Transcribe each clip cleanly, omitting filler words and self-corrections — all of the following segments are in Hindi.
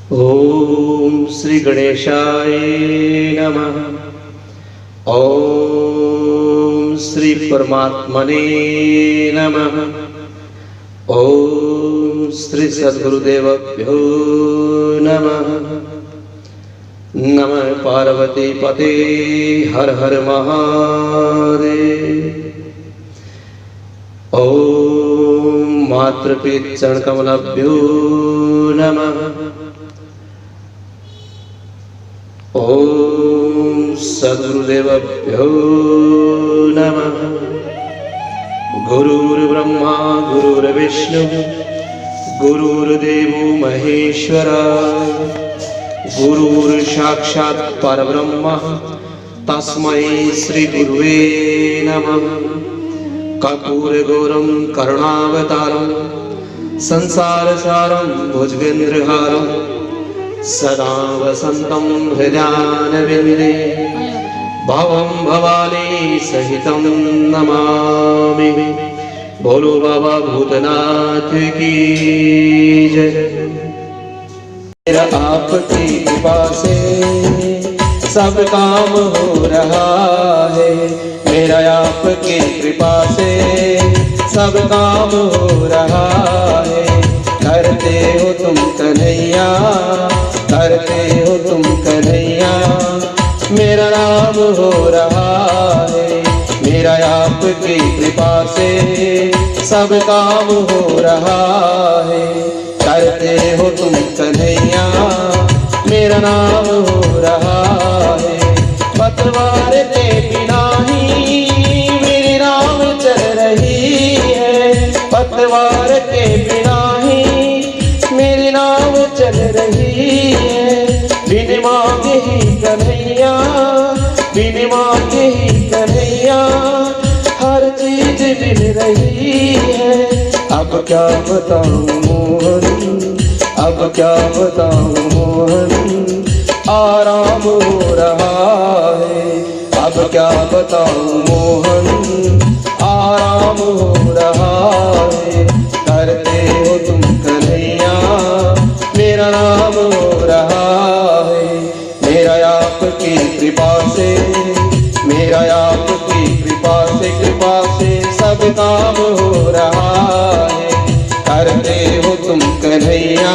ओम श्री गणेशाय नमः। ओम श्री परमात्मने नमः। ओम श्री सद्गुरुदेवभ्यो नमः। नमः पार्वती पते हर हर महादेव। ओम मातृपीठ चरण कमलभ्यो नमः। ओम सद्गुरुदेवभ्यो नमः। गुरुर्ब्रह्मा गुरुर्विष्णु गुरुर्देवो महेश्वरा गुरुर्साक्षात् परब्रह्म तस्मै श्री गुरुवे नमः। कर्पूरगौरं करुणावतारं संसारसारं भुजगेन्द्रहारं सदा वसन्तं हृदयारविन्दे भवं भवानी सहितं नमामि। बोलो बाबा भूतनाथ की जय। मेरा आपकी कृपा से सब काम हो रहा है। मेरा आपकी कृपा से सब काम हो रहा है। करते हो तुम कन्हैया, करते हो तुम कन्हैया, मेरा नाम हो रहा है। मेरा आपकी कृपा से सब काम हो रहा है। करते हो तुम कन्हैया, मेरा नाम हो रहा है। पतवार के बिना ही मेरी नाव चल रही है। पतवार के बिना ही मेरी नाव चल रही है। बिन मांगे ही कन्हैया, बिन मांगे ही कन्हैया, हर चीज मिल रही है। अब क्या बताऊं मोहन, अब क्या बताऊं मोहन, आराम हो रहा है। अब क्या बताऊं मोहन, आराम हो रहा है। करते हो तुम कन्हैया, मेरा नाम हो रहा है। मेरा आपकी कृपा से, मेरा आपकी कृपा से सब काम हो रहा है। करते हो तुम कन्हैया,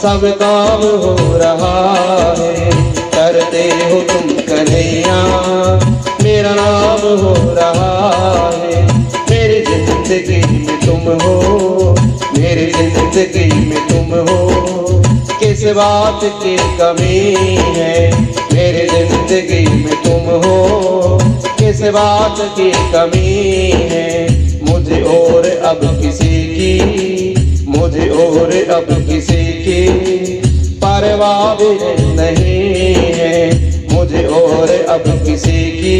सब काम हो रहा है। करते हो तुम कन्हैया, मेरा नाम हो रहा है। मेरी जिंदगी में तुम हो, मेरी जिंदगी में तुम हो, किस बात की कमी है। मेरी जिंदगी में तुम हो, किस बात की कमी है। मुझे और अब किसी की, मुझे और अब किसी की परवाह भी नहीं है। मुझे और अब किसी की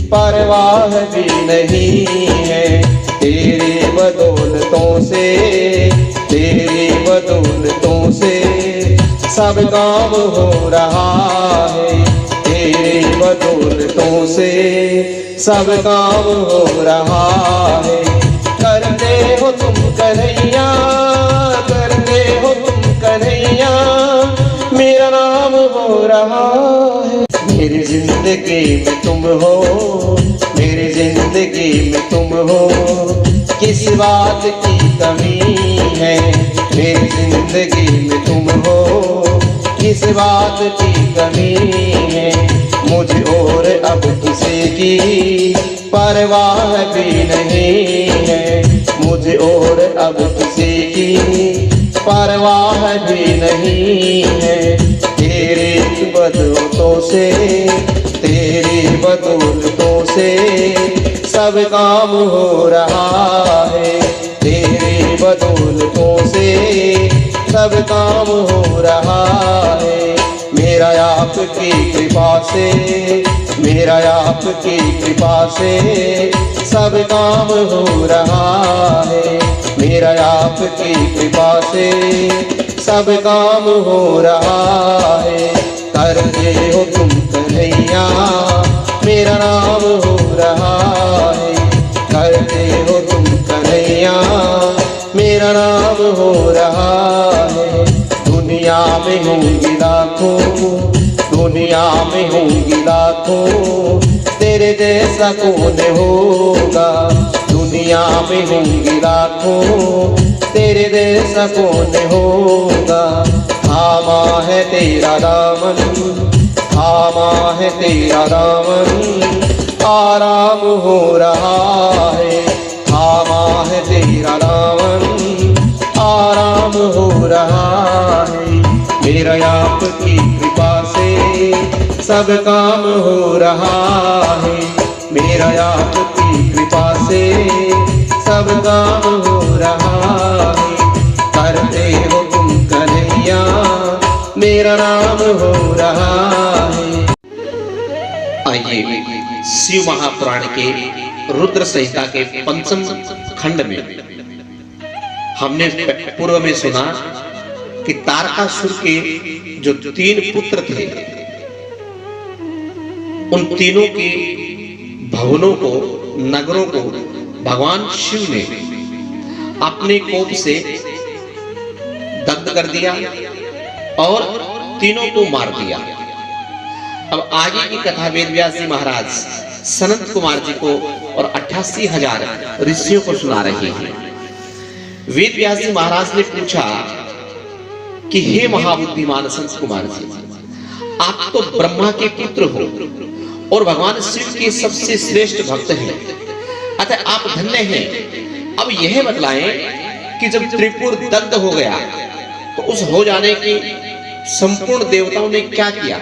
परवाह भी नहीं है। तेरी बदौलतों से, तेरी बदौलतों से सब काम हो रहा है। तेरी बदौलतों से सब काम हो रहा है। करते हो तुम कन्हैया, करते हो तुम कन्हैया, मेरा नाम हो रहा है। मेरी जिंदगी में तुम हो, मेरी जिंदगी में तुम हो, किस बात की कमी है। मेरी जिंदगी में तुम हो, किस बात की कमी है। मुझे और अब किसी की परवाह भी नहीं है। मुझे और अब किसी की परवाह भी नहीं है। तेरी बदौलतों से, तेरी बदौलतों से सब काम हो रहा है। तेरी बदौलतों से सब काम हो रहा है। मेरा आपकी कृपा से, मेरा आपकी कृपा से सब काम हो रहा है। मेरा आपकी कृपा से सब काम हो रहा है। करते हो तुम कन्हैया, मेरा नाम हो रहा है। करते हो तुम कन्हैया, मेरा नाम हो रहा है। दुनिया दुनिया में होंगी लाखों, दुनिया में होंगी लाखों, तेरे जैसा कौन होगा। दुनिया में होंगी लाखों, तेरे जैसा कौन होगा। थामा है तेरा दामन, थामा है तेरा दामन, आराम हो रहा है। थामा है तेरा दामन, आराम हो रहा है। मेरा आपकी कृपा से सब काम हो रहा है। मेरा आपकी कृपा से सब काम हो रहा है। करते हो तुम कन्हैया, मेरा नाम हो रहा है। आइए शिव महापुराण के रुद्र संहिता के पंचम खंड में हमने पूर्व में सुना कि तारकासुर के जो 3 पुत्र थे, उन तीनों के भवनों को, नगरों को भगवान शिव ने अपने कोप से दग्ध कर दिया और तीनों को मार दिया। अब आगे की कथा वेदव्यास जी महाराज सनत कुमार जी को और 88,000 ऋषियों को सुना रहे हैं। वेदव्यास जी महाराज ने पूछा कि हे महाबुद्धिमान संत कुमार जी, आप तो ब्रह्मा के पुत्र हो और भगवान शिव के सबसे श्रेष्ठ भक्त हैं, अतः आप धन्य हैं। अब यह बतलाएं कि जब त्रिपुर दग्ध हो गया तो उस हो जाने की संपूर्ण देवताओं ने क्या किया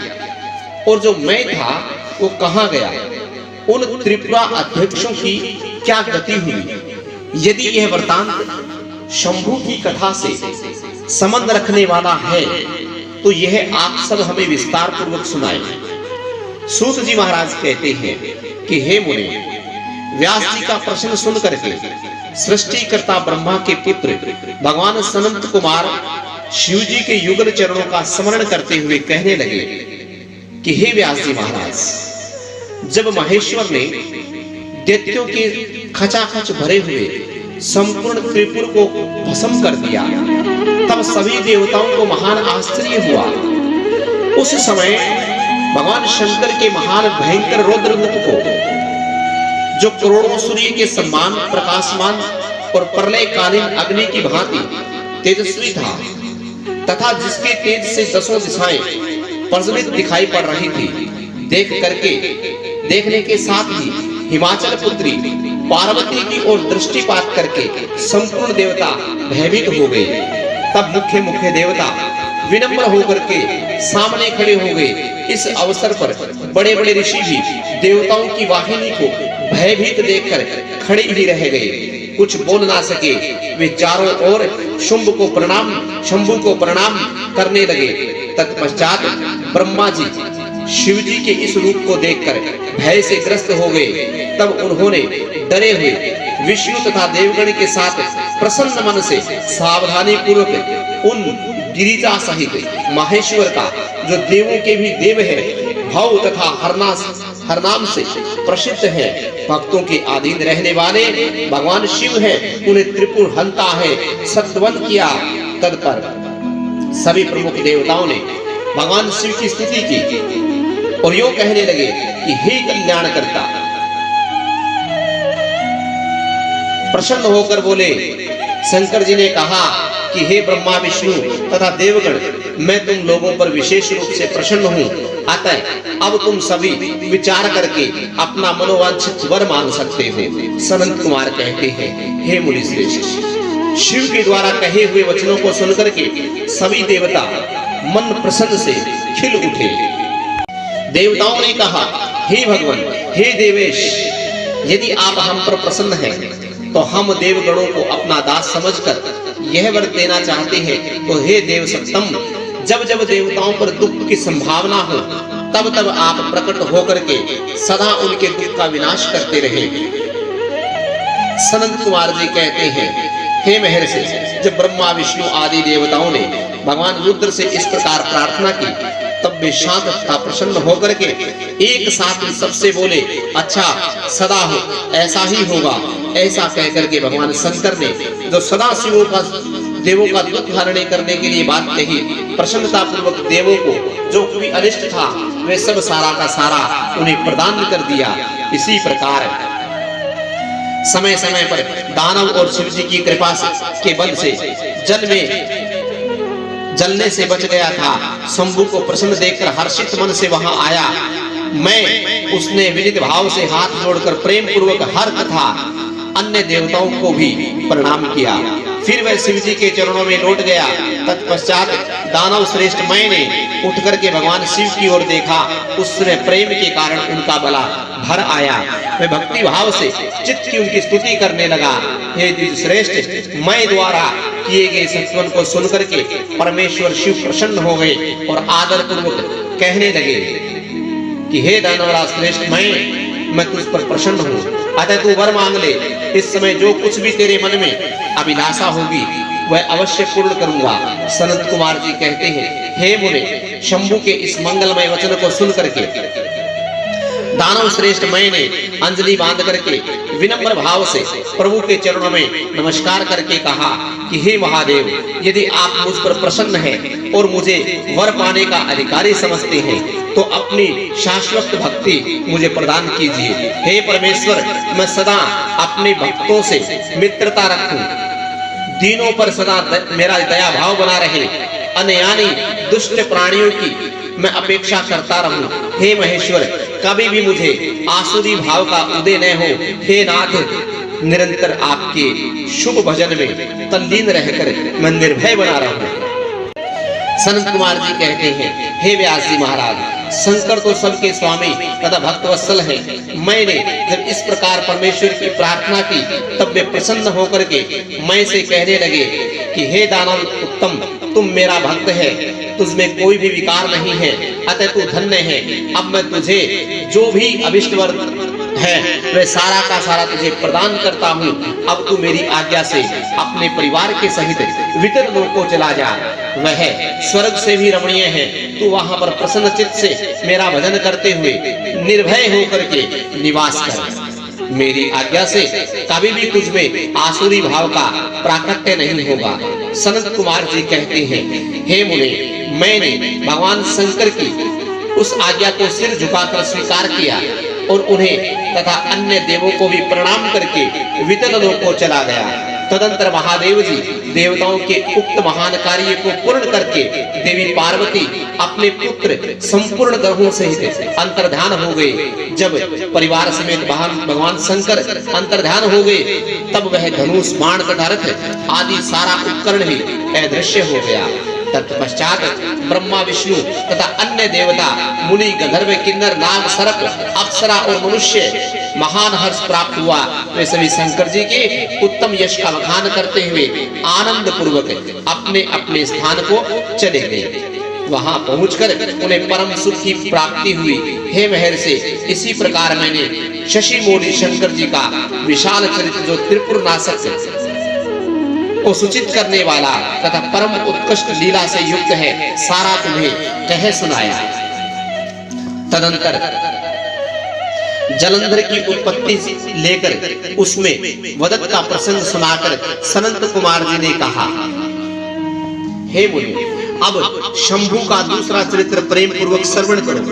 और जो मैं था वो कहां गया। उन त्रिपुरा अध्यक्षों की क्या गति हुई। यदि यह वृतांत शंभु की कथा से संबंध रखने वाला है तो यह आप सब हमें विस्तार पूर्वक सुनाएं। सूत जी महाराज कहते हैं कि हे मुनि, व्यास जी का प्रश्न सुन करके सृष्टिकर्ता ब्रह्मा के पुत्र भगवान सनत कुमार शिव जी के युगल चरणों का स्मरण करते हुए कहने लगे कि हे व्यास जी महाराज, जब महेश्वर ने दैत्यों के खचाखच भरे हुए संपूर्ण त्रिपुर को भस्म कर दिया, तब सभी देवताओं को महान आश्चर्य हुआ। उस समय भगवान शंकर के महान भयंकर रौद्र रूप को, जो करोड़ों सूर्य के समान प्रकाशमान और प्रलयकालीन अग्नि की भांति तेजस्वी था तथा जिसके तेज से 10 दिशाएं प्रज्वलित दिखाई पड़ रही थी, देखने के साथ ही हिमाचल पुत्री पार्वती की ओर दृष्टिपात करके संपूर्ण देवता भयभीत हो गए। तब मुख्य मुख्य देवता विनम्र होकर के सामने खड़े हो गए। इस अवसर पर बड़े बड़े ऋषि भी देवताओं की वाहिनी को भयभीत देखकर खड़े ही रह गए, कुछ बोल ना सके। वे चारों ओर शंभु को प्रणाम करने लगे। तत्पश्चात ब्रह्मा जी शिव जी के इस रूप को देखकर भय से ग्रस्त हो गए। तब उन्होंने डरे हुए विष्णु तथा देवगण के साथ प्रसन्न मन से सावधानी पूर्वक उन गिरिजा सहित महेश्वर का, जो देवों के भी देव है, भव तथा हरनाम से प्रसिद्ध है, भक्तों के अधीन रहने वाले भगवान शिव है, उन्हें त्रिपुर हंता है, सत्वन किया। तत्पर सभी प्रमुख देवताओं ने भगवान शिव की स्तुति की और यूं कहने लगे कि हे कल्याण करता। प्रसन्न होकर बोले, शंकर जी ने कहा कि हे ब्रह्मा विष्णु तथा देवगण, मैं तुम लोगों पर विशेष रूप से प्रसन्न हूँ, अतः अब तुम सभी विचार करके अपना मनोवांछित वर मांग सकते हो। सनत कुमार कहते हैं, हे मुनि श्रेष्ठ, शिव के द्वारा कहे हुए वचनों को सुनकर के सभी देवता मन प्रसन्न से खिल उठे। देवताओं ने कहा, हे भगवान, हे देवेश, यदि आप हम पर प्रसन्न हैं तो हम देवगणों को अपना दास समझकर यह वर देना चाहते हैं। तो हे देव सत्तम, जब जब देवताओं पर दुख की संभावना हो तब तब आप प्रकट होकर के सदा उनके दुख का विनाश करते रहे। सनत कुमार जी कहते हैं, हे महर्षि, जब ब्रह्मा विष्णु आदि देवताओं ने भगवान रुद्र से इस प्रकार प्रार्थना की तब वे शांत तथा प्रसन्न होकर के एक साथ सबसे बोले, अच्छा सदा हो, ऐसा ही होगा। ऐसा कहकर के भगवान शंकर ने, जो सदा शिवों का देवों का दुख हरण करने के लिए बात कही। प्रसन्नता पूर्वक देवों को जो भी अनिष्ट था वे सब सारा का सारा उन्हें प्रदान कर दिया। इसी प्रकार समय समय पर दानव और शिव जी की कृपा के बल से जल में जलने से बच गया था। शंभु को प्रसन्न देखकर हर्षित मन से वहां आया। मैं उसने विनीत भाव से हाथ जोड़कर प्रेम पूर्वक हर तथा अन्य देवताओं को भी प्रणाम किया। फिर वह शिव जी के चरणों में लौट गया। तत्पश्चात दानव श्रेष्ठ मैंने उठ करके भगवान शिव की ओर देखा। उस समय प्रेम के कारण उनका गला भर आया। वह भक्ति भाव से चित्त की उनकी स्तुति करने लगा। हे द्विज श्रेष्ठ, मैं द्वारा किए गए सत्वन को सुनकर के परमेश्वर शिव प्रसन्न हो गए और आदर पूर्वक कहने लगे कि हे दानवराज श्रेष्ठ, मैं तुझ पर प्रसन्न हूँ, अतः तू वर मांग ले। इस समय जो कुछ भी तेरे मन में अभिलाषा होगी वह अवश्य पूर्ण करूंगा। सनत कुमार जी कहते हैं, हे मुने, शंभु के इस मंगलमय वचन को सुन करके दानव श्रेष्ठ मैंने अंजलि बांध करके विनम्र भाव से प्रभु के चरणों में नमस्कार करके कहा कि हे महादेव, यदि आप मुझ पर प्रसन्न हैं और मुझे वर पाने का अधिकारी समझते हैं तो अपनी शाश्वत भक्ति मुझे प्रदान कीजिए। हे परमेश्वर, मैं सदा अपने भक्तों से मित्रता रखूं, दीनों पर सदा मेरा दया भाव बना रहे, अनयानी दुष्ट प्राणियों की मैं अपेक्षा करता रहूं। हे महेश्वर, कभी भी मुझे आसुरी भाव का उदय न हो। हे नाथ, निरंतर आपके शुभ भजन में तल्लीन रहकर मैं निर्भय बना रहूं। सनत कुमार जी कहते हैं, हे व्यास जी महाराज, शंकर तो सबके स्वामी तथा भक्तवत्सल हैं। मैंने जब इस प्रकार परमेश्वर की प्रार्थना की तब वे प्रसन्न होकर के मैं से कहने लगे कि हे दानव उत्तम, तुम मेरा भक्त है, तुझमें कोई भी विकार नहीं है, अतः तू धन्य है। अब मैं तुझे जो भी अभिष्ट वर है वह सारा का सारा तुझे प्रदान करता हूँ। अब तू मेरी आज्ञा से अपने परिवार के सहित वितर लोक को चला जा। वह स्वर्ग से भी रमणीय है। तू वहां पर प्रसन्न चित्त से मेरा भजन करते हुए निर्भय होकर के निवास कर। मेरी आज्ञा से कभी भी तुझमें आसुरी भाव का प्राकट्य नहीं होगा। सनत कुमार जी कहते हैं, हे मुने, मैंने भगवान शंकर की उस आज्ञा को सिर झुकाकर स्वीकार किया और उन्हें तथा अन्य देवों को भी प्रणाम करके वितल लोक को चला गया। तदंतर महादेव जी देवताओं के उक्त महान कार्य को पूर्ण करके देवी पार्वती अपने पुत्र संपूर्ण ग्रहों सहित अंतर्ध्यान हो गए। जब परिवार समेत भगवान शंकर अंतर्ध्यान हो गए तब वह धनुष, बाण तथा रथ आदि सारा उपकरण ही अदृश्य हो गया। तत्पश्चात ब्रह्मा, विष्णु तथा अन्य देवता, मुनि, गंधर्व, किन्नर, नाग, सर्प, अप्सरा और मनुष्य महान हर्ष प्राप्त हुआ। वे सभी शंकर जी के उत्तम यश का बखान करते हुए आनंद पूर्वक अपने अपने स्थान को चले गए। वहां पहुंचकर उन्हें परम सुख की प्राप्ति हुई। हे महर्षि, इसी प्रकार मैंने शशि मोली शंकर जी का विशाल चरित्र जो त्रिपुर नाशक को सूचित करने वाला तथा परम उत्कृष्ट लीला से युक्त है सारा तुम्हें कह सुनाया। तदंतर जलंधर की उत्पत्ति लेकर उसमें वदत का प्रसंग सुनाकर सनत कुमार जी ने कहा, हे मुनि, अब शंभु का दूसरा चरित्र प्रेम पूर्वक श्रवण करो।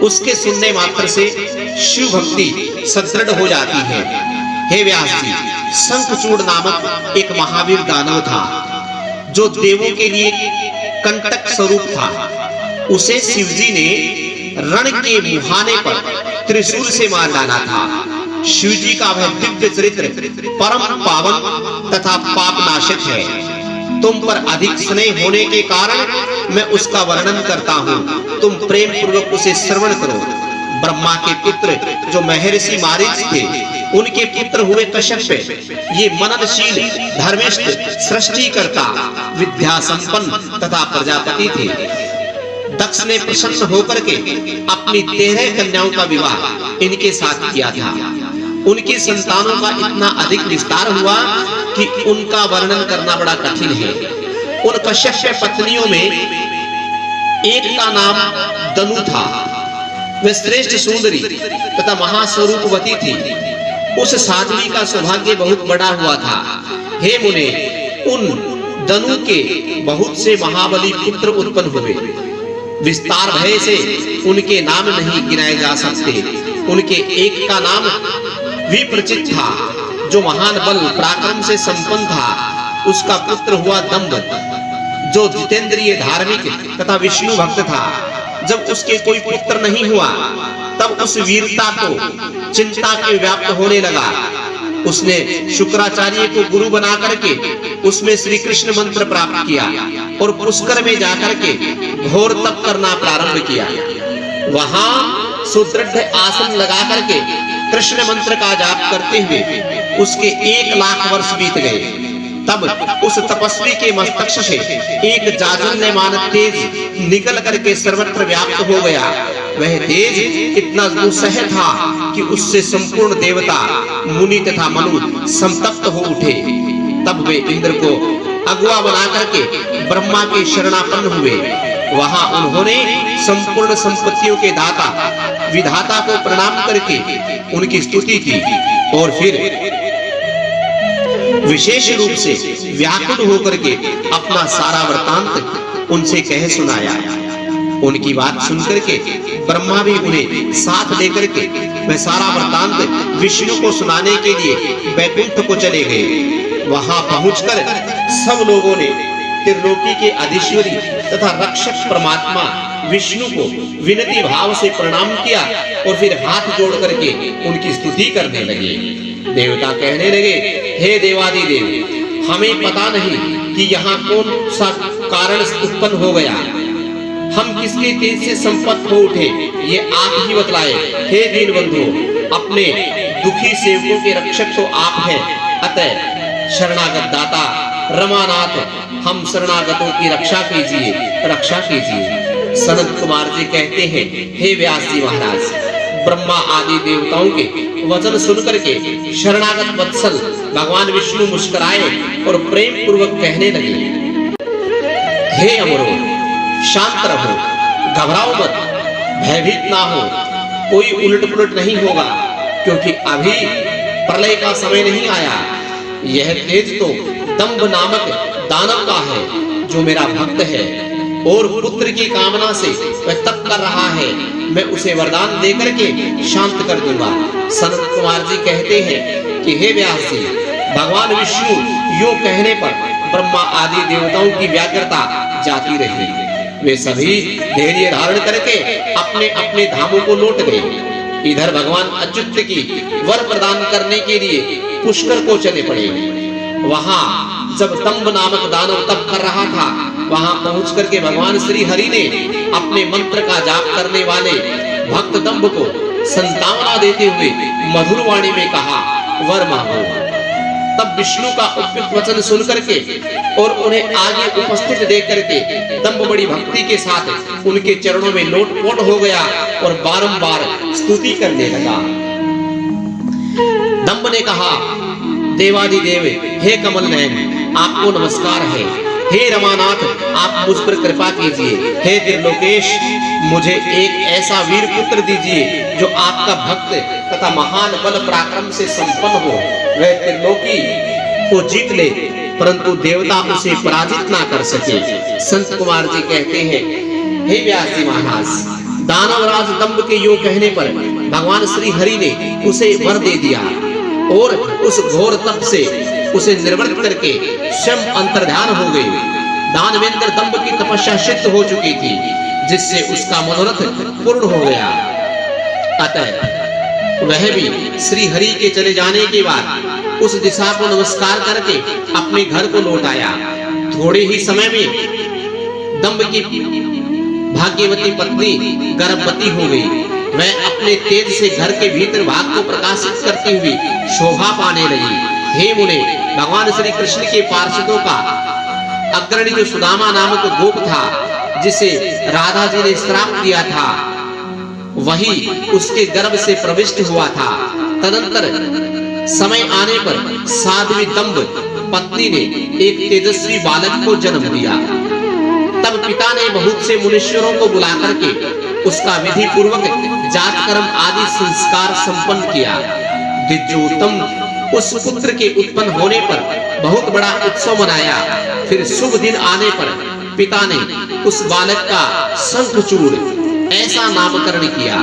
उसके सुनने मात्र से शिव भक्ति सदृढ़ हो जाती है। हे व्यास जी, शंखचूड़ नामक एक महावीर दानव था जो देवों के लिए कंटक स्वरूप था। उसे शिवजी ने रण के मुहाने पर त्रिशूल से मार डाला था। शिवजी का वह दिव्य चरित्र परम पावन तथा पापनाशक है। तुम पर अधिक स्नेह होने के कारण मैं उसका वर्णन करता हूँ। तुम प्रेम पूर्वक उसे श्रवण करो। ब्रह्मा के पुत्र जो महर्षि मारीच थे, उनके पुत्र हुए कश्यप, ये मननशील, धर्मिष्ठ, सृष्टिकर्ता, विद्या संपन्न तथा प्रजापति थे। दक्ष ने प्रसन्न होकर के अपनी 13 कन्याओं का विवाह इनके साथ किया था। उनकी संतानों का इतना अधिक विस्तार हुआ कि उनका वर्णन करना बड़ा कठिन है। उन कश्यप पत्नियों में एक का नाम दनु था। वह श्रेष्ठ सुंदरी तथा महास्वरूपवती थी। उस साध्वी का सौभाग्य बहुत बड़ा हुआ था। हे मुने, उन दनु के बहुत से महाबली पुत्र उत्पन्न हुए। विस्तार भय से उनके नाम नहीं गिनाए जा सकते। उनके एक का नाम विप्रचित था, जो महान बल पराक्रम से संपन्न था। उसका पुत्र हुआ दंभ, जो जितेंद्रिय धार्मिक तथा विष्णु भक्त था। जब उसके कोई पुत्र नहीं हुआ, तब उस वीरता को चिंता के व्याप्त होने लगा। उसने शुक्राचार्य को गुरु बना करके उसमें श्री कृष्ण मंत्र प्राप्त किया और पुष्कर में जाकर के घोर तप करना प्रारंभ किया। वहां सुदृढ़ आसन लगा करके कृष्ण मंत्र का जाप करते हुए उसके 1 लाख वर्ष बीत गए। तब उस तपस्वी के मस्तक से एक जाजल्यमान तेज निकल करके सर्वत्र व्याप्त हो गया। वह तेज इतना दुस्सह था कि उससे संपूर्ण देवता, मुनि तथा मनु संतप्त हो उठे। तब वे इंद्र को अगुआ बना करके ब्रह्मा के शरणापन्न हुए। वहां उन्होंने संपूर्ण संपत्तियों के दाता विधाता को प्रणाम करके उनकी स्तुति की और फिर विशेष रूप से व्याकुल होकर के अपना सारा वृतांत उनसे कह सुनाया। उनकी बात सुनकर के ब्रह्मा भी उन्हें साथ लेकर के वह सारा वृतांत विष्णु को सुनाने के लिए वैकुंठ को चले गए। वहां पहुंचकर सब लोगों ने त्रिलोकी के अधीश्वरी तथा रक्षक परमात्मा विष्णु को विनती भाव से प्रणाम किया और फिर हाथ जोड़ करके उनकी स्तुति करने लगे। देवता कहने लगे, हे देवादिदेव, हमें पता नहीं कि यहाँ कौन सा कारण उत्पन्न हो गया, हम किसके तेज से संपन्न हो उठे, ये आप ही बतलाए। हे दीन बंधु, अपने दुखी सेवकों के रक्षक तो आप हैं, अतः शरणागत दाता रमानाथ, हम शरणागतों की रक्षा कीजिए, रक्षा कीजिए। सनत कुमार जी कहते हैं, हे व्यास जी महाराज, ब्रह्मा आदि देवताओं के वचन सुनकर के शरणागत वत्सल भगवान विष्णु मुस्कुराए और प्रेम पूर्वक कहने लगे, हे अमरो, शांत रहो, घबराओ मत, भयभीत ना हो, कोई उलट पुलट नहीं होगा, क्योंकि अभी प्रलय का समय नहीं आया। यह तेज तो दंभ नामक दानव का है, जो मेरा भक्त है और पुत्र की कामना से वह तप कर रहा है। मैं उसे वरदान देकर के शांत कर दूंगा। सनत कुमार जी कहते हैं कि हे व्यास जी, भगवान विष्णु यूं कहने पर ब्रह्मा आदि देवताओं की व्याकुलता जाती रही। वे सभी धैर्य धारण करके अपने अपने धामों को लौट गए। इधर भगवान अच्युत की वर प्रदान करने के लिए पुष्कर को चले पड़े। वहां जब दंभ नामक दानव तप कर रहा था, वहां पहुंच करके भगवान श्री हरि ने अपने मंत्र का जाप करने वाले भक्त दंभ को संतावना देते हुए मधुर वाणी में कहा, वर मांगो। तब विष्णु का उपयुक्त वचन सुन करके और उन्हें आगे उपस्थित देख करके दंभ बड़ी भक्ति के साथ उनके चरणों में लोटपोट हो गया और बारंबार स्तुति करने लगा। दंभ ने कहा, देवादिदेव, हे कमल नयन, आपको नमस्कार है। हे रमानाथ, आप मुझ पर कृपा कीजिए। हे त्रिलोकेश, मुझे एक ऐसा वीर पुत्र दीजिए जो आपका भक्त तथा महान बल पराक्रम से संपन्न हो। वह त्रिलोकी को जीत ले, परंतु देवता उसे पराजित ना कर सके। संत कुमार जी कहते हैं, हे व्यास जी महाराज, दानवराज दंभ के योग कहने पर भगवान श्री हरि ने उसे वर दे दिया और उस घोर तप से उसे निर्वृत्त करके स्वयं अंतर्ध्यान हो गए। दानवेंद्र दंभ की तपस्या सिद्ध हो चुकी थी, जिससे उसका मनोरथ पूर्ण हो गया। अतः वह भी श्री हरि के चले जाने के बाद उस दिशा को नमस्कार करके अपने घर को लौट आया। थोड़े ही समय में दंभ की भाग्यवती पत्नी गर्भवती हो गई। वह अपने तेज से घर के भीतर भाग को प्रकाशित करती हुई शोभा पाने लगी। हे मुने, भगवान श्री कृष्ण के पार्षदों का अग्रणी जो सुदामा नामक गोप था, जिसे राधा जी ने श्राप दिया था, वही उसके गर्भ से प्रविष्ट हुआ था। तदंतर समय आने पर साध्वी दंभ पत्नी ने एक तेजस्वी बालक को जन्म दिया। तब पिता ने बहुत से मुनीश्वरों को बुला करके उसका विधि पूर्वक जात कर्म आदि संस्कार संपन्न किया। दिव्योत्तम उस पुत्र के उत्पन्न होने पर बहुत बड़ा उत्सव मनाया। फिर शुभ दिन आने पर पिता ने उस बालक का शंखचूड़ ऐसा नामकरण किया।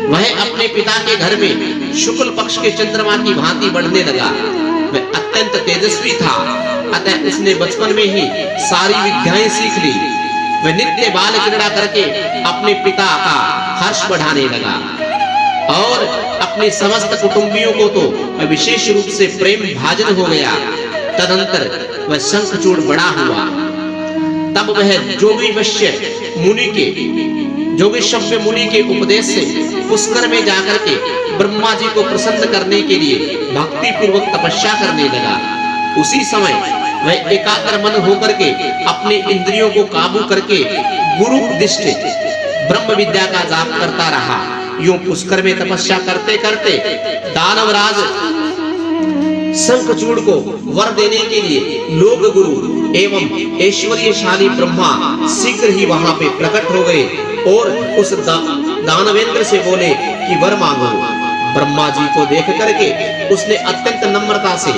वह अपने पिता के घर में शुक्ल पक्ष के चंद्रमा की भांति बढ़ने लगा। वह अत्यंत तेजस्वी था, अतः उसने बचपन में ही सारी विद्याएं सीख ली। वह नित्य बाल क्रीड़ा करके अपने पिता का हर्ष बढ़ाने लगा और अपने समस्त कुटुंबियों को तो विशेष रूप से प्रेम भाजन हो गया। तदंतर वह शंखचूड़ बड़ा हुआ। तब वह जोगीशव्य मुनि के उपदेश से पुष्कर में जाकर के ब्रह्मा जी को प्रसन्न करने के लिए भक्ति पूर्वक तपस्या करने लगा। उसी समय वह एकाग्र मन होकर के अपने इंद्रियों को काबू करके गुरु उपदिष्ट ब्रह्म विद्या का जाप करता रहा। यूं पुष्कर में तपस्या करते करते दानवराज शंखचूड़ को वर देने के लिए लोक गुरु एवं ऐश्वर्यशाली ब्रह्मा शीघ्र ही वहां पे प्रकट हो गए और उस दानवेंद्र से बोले कि वर मांगो। ब्रह्मा जी को देख करके उसने अत्यंत नम्रता से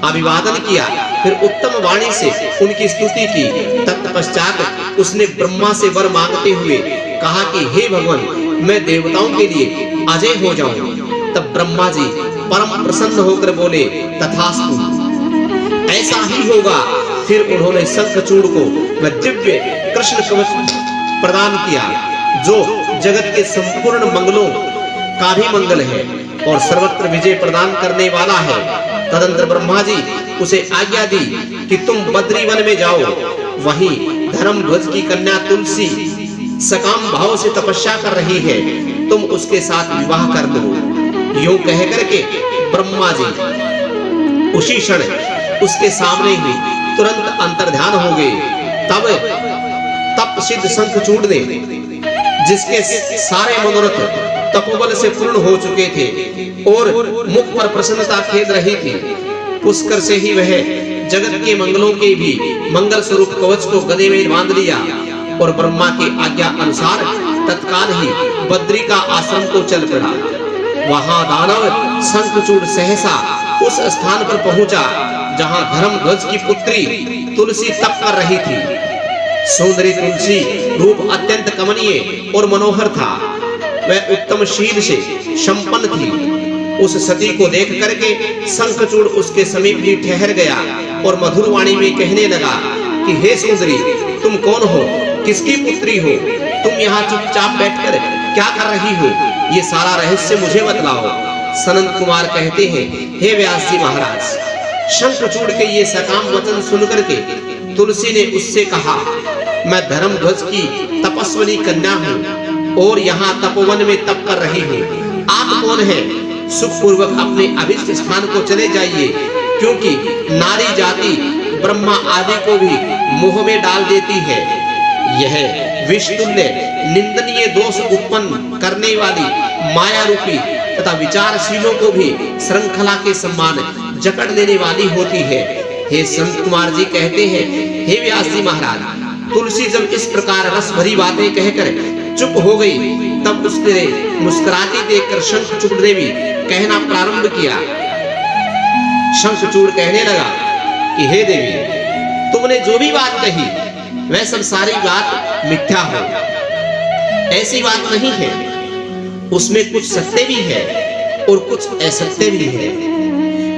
अभिवादन किया, फिर उत्तम वाणी से उनकी स्तुति की। तत्पश्चात उसने ब्रह्मा से वर मांगते हुए कहा कि हे भगवान, मैं देवताओं के लिए अजय हो जाऊं। तब ब्रह्मा जी परम प्रसन्न होकर बोले तथास्तु, ऐसा ही होगा। फिर उन्होंने शंखचूड़ को वह दिव्य कृष्ण कवच प्रदान किया जो जगत के संपूर्ण मंगलों का भी मंगल है और सर्वत्र विजय प्रदान करने वाला है। तदंतर ब्रह्मा जी उसे आज्ञा दी कि तुम बद्री वन में जाओ, वहीं धर्मध्वज की कन्या तुलसी सकाम भाव से तपस्या कर रही है, तुम उसके साथ विवाह कर दो। यूं कह करके ब्रह्मा जी उसी क्षण उसके सामने ही तुरंत अंतर्ध्यान हो गए। तब तप सिद्ध शंखचूड़ ने, जिसके सारे मनोरथ तपोबल से पूर्ण हो चुके थे और मुख पर प्रसन्नता खेल रही थी, पुष्कर से ही वह जगत के मंगलों के भी मंगल स्वरूप कवच को गले में बांध लिया और ब्रह्मा की आज्ञा अनुसार तत्काल ही बद्री का आश्रम को चल पड़ा। वहां दानव शंखचूड़ सहसा उस स्थान पर पहुंचा जहां धर्मध्वज की पुत्री तुलसी तप कर रही थी। सुंदरी तुलसी रूप अत्यंत कमनीय और मनोहर था। वह उत्तम शील से संपन्न थी। उस सती को देख करके शंखचूड़ उसके समीप ही ठहर गया और मधुर वाणी में कहने लगा कि हे सुंदरी, तुम कौन हो, किसकी पुत्री हो, तुम यहाँ चुपचाप बैठकर क्या कर रही हो, ये सारा रहस्य मुझे बतलाओ। सनंद कुमार कहते हैं, हे व्यास जी महाराज, शंखचूड़ के ये सकाम वचन सुनकर के तुलसी ने उससे कहा, मैं धर्मध्वज की तपस्विनी कन्या हूँ और यहाँ तपोवन में तप कर रही हूँ। आप कौन है? सुखपूर्वक अपने अभिष्ट स्थान को चले जाइए, क्योंकि नारी जाति ब्रह्मा आदि को भी मोह में डाल देती है। यह विषतुल्य निंदनीय दोष उत्पन्न करने वाली माया रूपी तथा विचारशीलों को भी श्रृंखला के समान जकड़ लेने वाली होती है। हे संत कुमार जी कहते हैं, हे व्यास जी महाराज, तुलसी जब इस प्रकार रस भरी बातें कहकर चुप हो गई, तब उसने मुस्कुराती देखकर शंखचूड़ ने भी कहना प्रारंभ किया। शंखचूड़ कहने लगा कि हे देवी, तुमने जो भी बात कही वह सब सारी बात मिथ्या है, ऐसी बात नहीं है। उसमें कुछ सत्य भी है और कुछ असत्य भी है।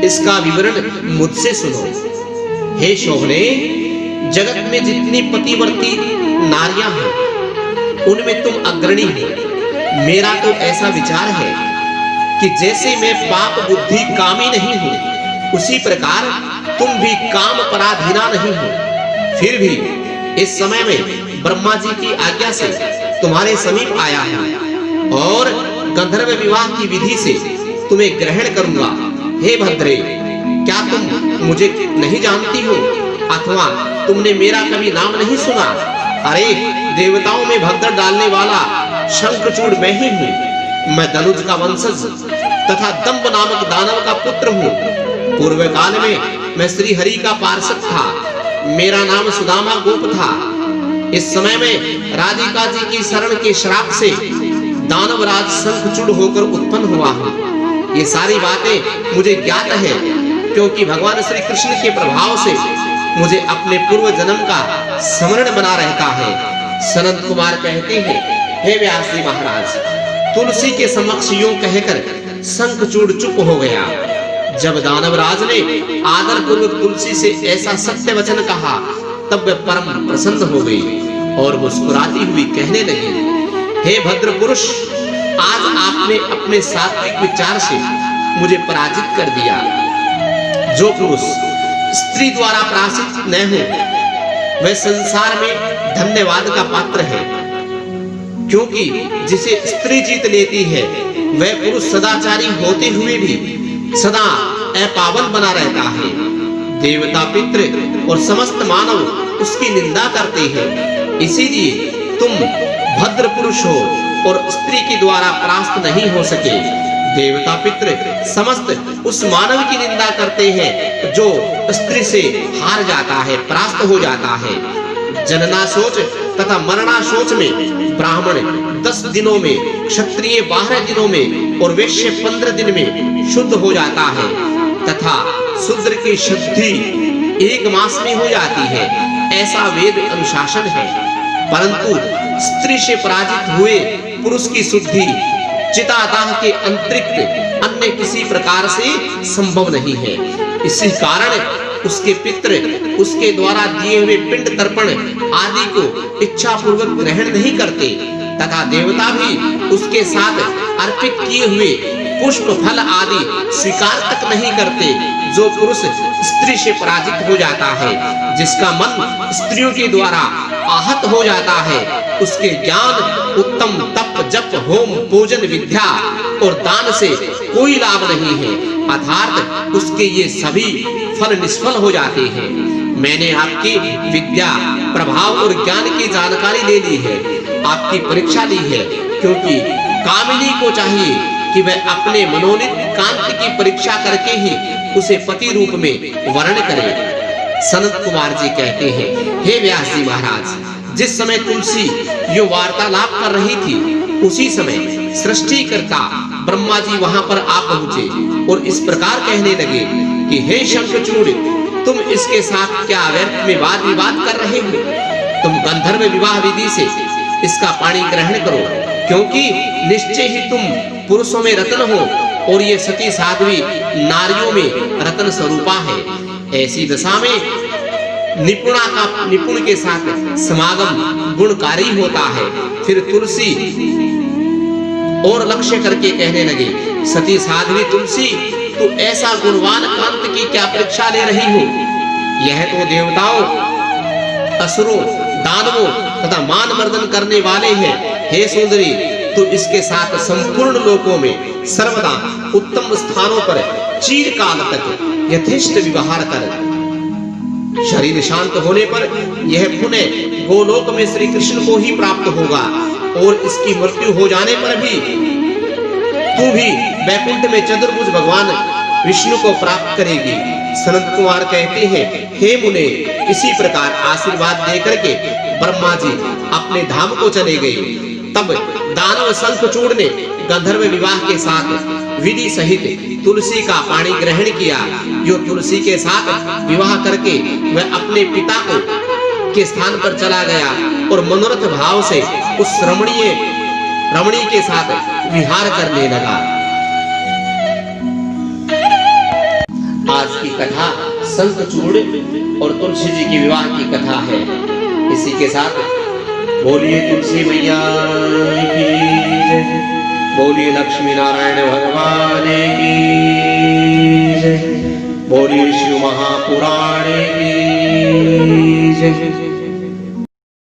इसका विवरण मुझसे सुनो। हे शोभने, जगत में जितनी पतिवर्ती नारियां हैं उनमें तुम अग्रणी हो। मेरा तो ऐसा विचार है कि जैसे मैं पाप बुद्धि कामी नहीं हूं, उसी प्रकार तुम भी काम पराधीना नहीं हो। फिर भी इस समय में ब्रह्मा जी की आज्ञा से तुम्हारे समीप आया है और गंधर्व विवाह की विधि से तुम्हें ग्रहण करूंगा। हे भद्रे, क्या तुम मुझे नहीं जानती हो अथवा तुमने मेरा कभी नाम नहीं सुना? अरे, देवताओं में भगदड़ डालने वाला शंखचूड़ मैं ही हूँ। मैं धनुज का वंशज तथा दंभ नामक दानव का पुत्र हूँ। पूर्व काल में मैं श्री हरि का पार्षद था। मेरा नाम सुदामा गोप था। इस समय में राधिका जी की शरण के श्राप से दानवराज शंखचूड़ होकर उत्पन्न हुआ हूँ। ये सारी बातें मुझे ज्ञात है, क्योंकि भगवान श्री कृष्ण के प्रभाव से मुझे अपने पूर्व जन्म का स्मरण बना रहता है। सनत कुमार कहते हैं, हे व्यास जी महाराज, तुलसी के समक्ष यूं कहकर शंखचूड़ चुप हो गया। जब दानवराज ने आदर पूर्वक तुलसी से ऐसा सत्य वचन कहा, तब वह परम प्रसन्न हो गई और मुस्कुराती हुई कहने लगी, हे भद्र पुरुष, आज आपने अपने सात्विक विचार से मुझे पराजित कर दिया। जो पुरुष स्त्री द्वारा पराजित न हो, वह संसार में धन्यवाद का पात्र है, क्योंकि जिसे स्त्री जीत लेती है, वह पुरुष सदाचारी होते हुए भी सदा अपावन बना रहता है। देवता, पितृ और समस्त मानव उसकी निंदा करते हैं। इसीलिए तुम भद्र पुरुष हो और स्त्री के द्वारा परास्त नहीं हो सके। देवता, पितृ समस्त उस मानव की निंदा करते हैं जो स्त्री से हार जाता है, परास्त हो जाता है। जनना शोच तथा मरना शोच में ब्राह्मण 10 दिनों में, क्षत्रिय 12 दिनों में और वैश्य 15 दिन में शुद्ध हो जाता है, तथा शूद्र की शुद्धि 1 मास में हो जाती है, ऐसा वेद अनुशासन है। परंतु स्त्री से पराजित हुए पुरुष की शुद्धि चितादाह के अंतरिक्त अन्य किसी प्रकार से संभव नहीं है। इसी कारण उसके पितृ उसके द्वारा दिए हुए पिंड तर्पण आदि को इच्छा पूर्वक ग्रहण नहीं करते, तथा देवता भी उसके साथ अर्पित किए हुए पुष्प फल आदि स्वीकार तक नहीं करते। जो पुरुष स्त्री से पराजित हो जाता है, जिसका मन स्त्रियों के द्वारा आहत हो जाता है, उसके ज्ञान, उत्तम तप, जप, होम, पूजन, विद्या और दान से कोई लाभ नहीं है, अर्थात उसके ये सभी फल निष्फल हो जाते हैं। मैंने आपकी विद्या, प्रभाव और ज्ञान की जानकारी ले ली है, आपकी परीक्षा ली है, क्योंकि कामिनी को चाहिए कि वह अपने मनोनीत कांत की परीक्षा करके ही उसे पति रूप में वर्ण करे। सनत कुमार जी कहते हैं, हे व्यास जी महाराज, जिस समय तुलसी यो वार्तालाप कर रही थी, उसी समय सृष्टिकर्ता ब्रह्मा जी वहां पर आ पहुंचे और इस प्रकार कहने लगे कि हे शंखचूड़, तुम इसके साथ क्या व्यर्थ में वाद विवाद कर रहे हो? तुम गंधर्व विवाह विधि से इसका पानी ग्रहण करो, क्योंकि निश्चय ही तुम पुरुषों में रत्न हो और ये सती साध्वी नारियों में रत्न स्वरूपा है। ऐसी दशा में निपुण के साथ समागम गुणकारी होता है। फिर तुलसी और लक्ष्य करके कहने लगे, सती साध्वी तुलसी, तो ऐसा गुणवान कांत की क्या परीक्षा ले रही हो? यह तो देवताओं, असुरों, दानवों तथा मान मर्दन करने वाले हैं। हे सुंदरी, तो इसके साथ संपूर्ण लोकों में सर्वदा उत्तम स्थानों पर चिरकाल तक यथेष्ट व्यवहार कर। शरीर शांत होने पर यह पुनः गोलोक में श्री कृष्ण को ही प्राप्त होगा और इसकी मृत्यु हो जाने पर भी तू भी वैकुंठ में चतुर्भुज भगवान विष्णु को प्राप्त करेगी। सनत कुमार कहते हैं, हे मुने, इसी प्रकार आशीर्वाद देकर के ब्रह्मा जी अपने धाम को चले गए। तब दानव शंखचूड़ ने गंधर्व विवाह के साथ विधि सहित तुलसी का पानी ग्रहण किया। जो तुलसी के साथ विवाह करके वह अपने पिता को के स्थान पर चला गया और मनोरथ भाव से उस रमणी के साथ विहार करने लगा। आज की कथा शंखचूड़ और तुलसी जी की विवाह की कथा है। इसी के साथ बोलिए तुलसी मैया की जय, बोलिए लक्ष्मी नारायण भगवान की जय, बोलिए शिव महापुराण की जय।